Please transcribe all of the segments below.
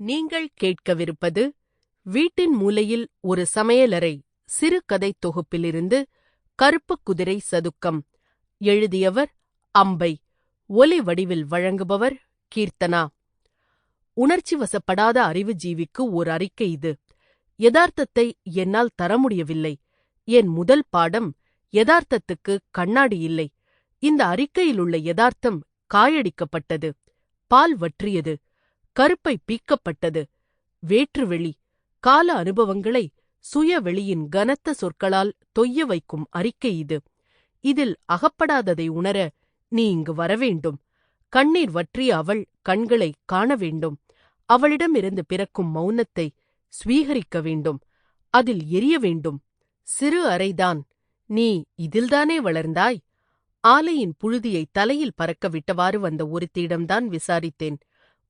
நீங்கள் கேட்கவிருப்பது வீட்டின் மூலையில் ஒரு சமையலறை சிறுகதை தொகுப்பிலிருந்து கருப்பு குதிரை சதுக்கம். எழுதியவர் அம்பை. ஒலி வடிவில் வழங்குபவர் கீர்த்தனா. உணர்ச்சி வசப்படாத அறிவுஜீவிக்கு ஓர் அறிக்கை இது. யதார்த்தத்தை என்னால் தர முடியவில்லை. என் முதல் பாடம் யதார்த்தத்துக்கு கண்ணாடி இல்லை. இந்த அறிக்கையிலுள்ள யதார்த்தம் காயடிக்கப்பட்டது, பால் வற்றியது, கருப்பை பீக்கப்பட்டது. வேற்றுவெளி கால அனுபவங்களை சுயவெளியின் கனத்த சொற்களால் தொய்ய வைக்கும் அறிக்கை இது. இதில் அகப்படாததை உணர நீ இங்கு வரவேண்டும். கண்ணீர் வற்றிய அவள் கண்களை காண வேண்டும். அவளிடமிருந்து பிறக்கும் மௌனத்தை ஸ்வீகரிக்க வேண்டும். அதில் எரிய வேண்டும். சிறு அறைதான். நீ இதில்தானே வளர்ந்தாய்? ஆலையின் புழுதியை தலையில் பறக்க விட்டவாறு வந்த ஒருத்தியிடம்தான் விசாரித்தேன்.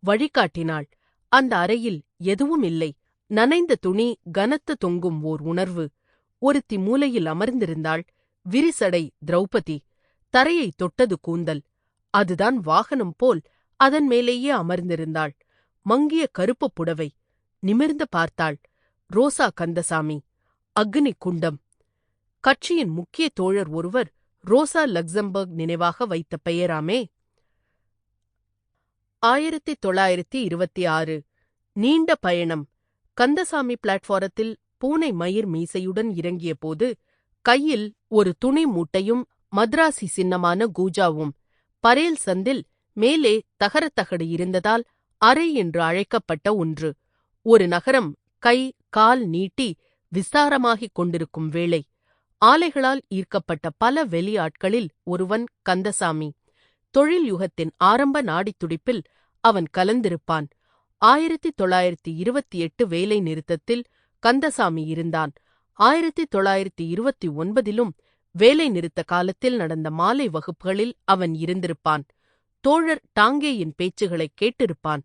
வழிகாட்டினாள். அந்த அறையில் எதுவும் இல்லை. நனைந்த துணி, கனத்த தொங்கும் ஓர் உணர்வு. ஒருத்தி மூலையில் அமர்ந்திருந்தாள். விரிசடை திரௌபதி. தரையை தொட்டது கூந்தல். அதுதான் வாகனம் போல் அதன் மேலேயே அமர்ந்திருந்தாள். மங்கிய கருப்பு புடவை. நிமிர்ந்து பார்த்தாள். ரோசா கந்தசாமி. அக்னி குண்டம். கட்சியின் முக்கிய தோழர் ஒருவர் ரோசா லக்சம்பர்க் நினைவாக வைத்த பெயராமே. 1926. நீண்ட பயணம். கந்தசாமி பிளாட்பாரத்தில் பூனை மயிர் மீசையுடன் இறங்கிய போது கையில் ஒரு துணி மூட்டையும் மദ്രാசி சின்னமான கூஜாவும். பரேல் சந்தில் மேலே தகரத்தகடு இருந்ததால் அறை என்று அழைக்கப்பட்ட ஒன்று. ஒரு நகரம் கை கால் நீட்டி விஸ்தாரமாகிக் கொண்டிருக்கும் வேளை. ஆலைகளால் ஈர்க்கப்பட்ட பல வெளியாட்களில் ஒருவன் கந்தசாமி. தொழில் யுகத்தின் ஆரம்ப நாடித்துடிப்பில் அவன் கலந்திருப்பான். 1928 வேலை நிறுத்தத்தில் கந்தசாமி இருந்தான். 1929 வேலை நிறுத்த காலத்தில் நடந்த மாலை வகுப்புகளில் அவன் இருந்திருப்பான். தோழர் டாங்கேயின் பேச்சுகளைக் கேட்டிருப்பான்.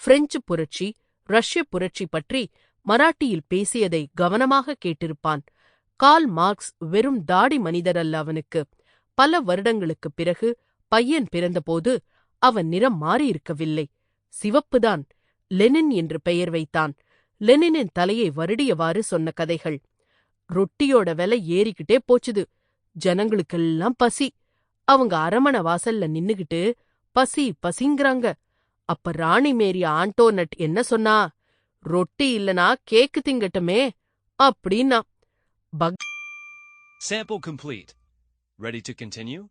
பிரெஞ்சு புரட்சி, ரஷ்ய புரட்சி பற்றி மராட்டியில் பேசியதை கவனமாக கேட்டிருப்பான். கார்ல் மார்க்ஸ் வெறும் தாடி மனிதரல்ல அவனுக்கு. பல வருடங்களுக்குப் பிறகு பையன் பிறந்தபோது அவன் நிறம் மாறியிருக்கவில்லை. சிவப்புதான். லெனின் என்று பெயர் வைத்தான். லெனினின் தலையை வருடியவாறு சொன்ன கதைகள். ரொட்டியோட விலை ஏறிக்கிட்டே போச்சுது. ஜனங்களுக்கெல்லாம் பசி. அவங்க அரமண வாசல்ல நின்னுகிட்டு பசி பசிங்கிறாங்க. அப்ப ராணி மேரி ஆண்டோனட் என்ன சொன்னா? ரொட்டி இல்லனா கேக்கு திங்கட்டுமே அப்படின்னா. Sample complete. Ready to continue?